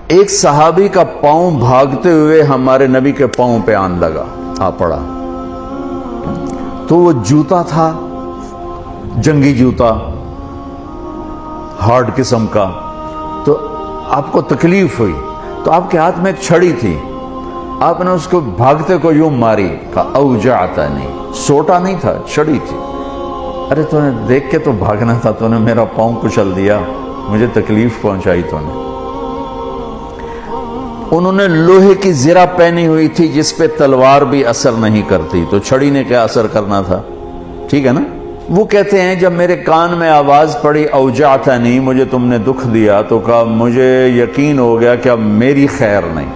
ایک صحابی کا پاؤں بھاگتے ہوئے ہمارے نبی کے پاؤں پہ آن لگا، آ پڑا، تو وہ جوتا تھا، جنگی جوتا، ہارڈ قسم کا، تو آپ کو تکلیف ہوئی، تو آپ کے ہاتھ میں ایک چھڑی تھی، آپ نے اس کو بھاگتے کو یوں ماری، کہا اوجعتنی، سوٹا نہیں تھا، چھڑی تھی۔ ارے تو نے دیکھ کے تو بھاگنا تھا، تو نے میرا پاؤں کچل دیا، مجھے تکلیف پہنچائی تو نے۔ انہوں نے لوہے کی زرہ پہنی ہوئی تھی جس پہ تلوار بھی اثر نہیں کرتی، تو چھڑی نے کیا اثر کرنا تھا، ٹھیک ہے نا۔ وہ کہتے ہیں جب میرے کان میں آواز پڑی اوجعتنی، مجھے تم نے دکھ دیا، تو کہا مجھے یقین ہو گیا کہ اب میری خیر نہیں،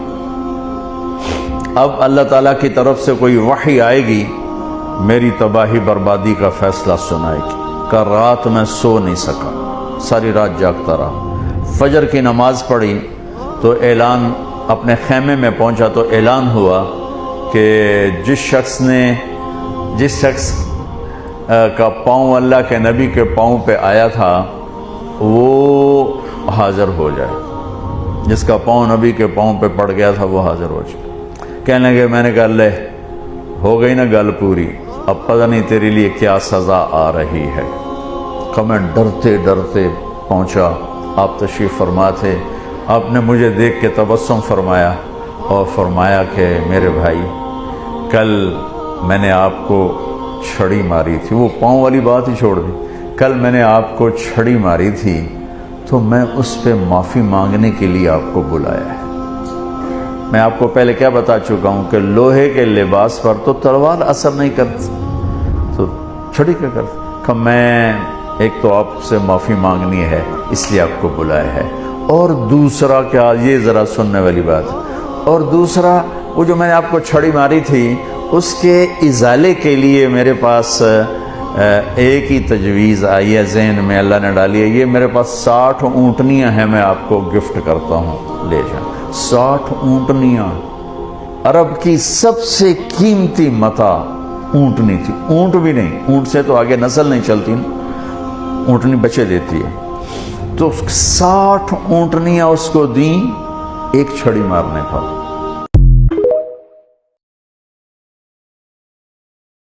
اب اللہ تعالیٰ کی طرف سے کوئی وحی آئے گی، میری تباہی بربادی کا فیصلہ سنائے گی۔ کہ رات میں سو نہیں سکا، ساری رات جاگتا رہا۔ فجر کی نماز پڑھی تو اعلان، اپنے خیمے میں پہنچا تو اعلان ہوا کہ جس شخص کا پاؤں اللہ کے نبی کے پاؤں پہ آیا تھا وہ حاضر ہو جائے، جس کا پاؤں نبی کے پاؤں پہ پڑ گیا تھا وہ حاضر ہو جائے۔ کہنے لگے، میں نے کہا لے ہو گئی نا گل پوری، اب پتہ نہیں تیرے لیے کیا سزا آ رہی ہے۔ کہ میں ڈرتے ڈرتے پہنچا، آپ تشریف فرما تھے، آپ نے مجھے دیکھ کے تبسم فرمایا اور فرمایا کہ میرے بھائی، کل میں نے آپ کو چھڑی ماری تھی، وہ پاؤں والی بات ہی چھوڑ دی، کل میں نے آپ کو چھڑی ماری تھی تو میں اس پہ معافی مانگنے کے لیے آپ کو بلایا ہے۔ میں آپ کو پہلے کیا بتا چکا ہوں کہ لوہے کے لباس پر تو تلوار اثر نہیں کرتی، تو چھڑی کیا کرتی، کہ میں ایک تو آپ سے معافی مانگنی ہے اس لیے آپ کو بلایا ہے، اور دوسرا کیا، یہ ذرا سننے والی بات ہے، اور دوسرا وہ جو میں نے آپ کو چھڑی ماری تھی اس کے ازالے کے لیے میرے پاس ایک ہی تجویز آئی ہے ذہن میں، اللہ نے ڈالی ہے، یہ میرے پاس 60 اونٹنیاں ہیں، میں آپ کو گفٹ کرتا ہوں، لے جائیں۔ 60 اونٹنیاں، عرب کی سب سے قیمتی متاع اونٹنی تھی، اونٹ بھی نہیں، اونٹ سے تو آگے نسل نہیں چلتی نا، اونٹنی بچے دیتی ہے، تو 60 اونٹنیاں اس کو دیں ایک چھڑی مارنے پر۔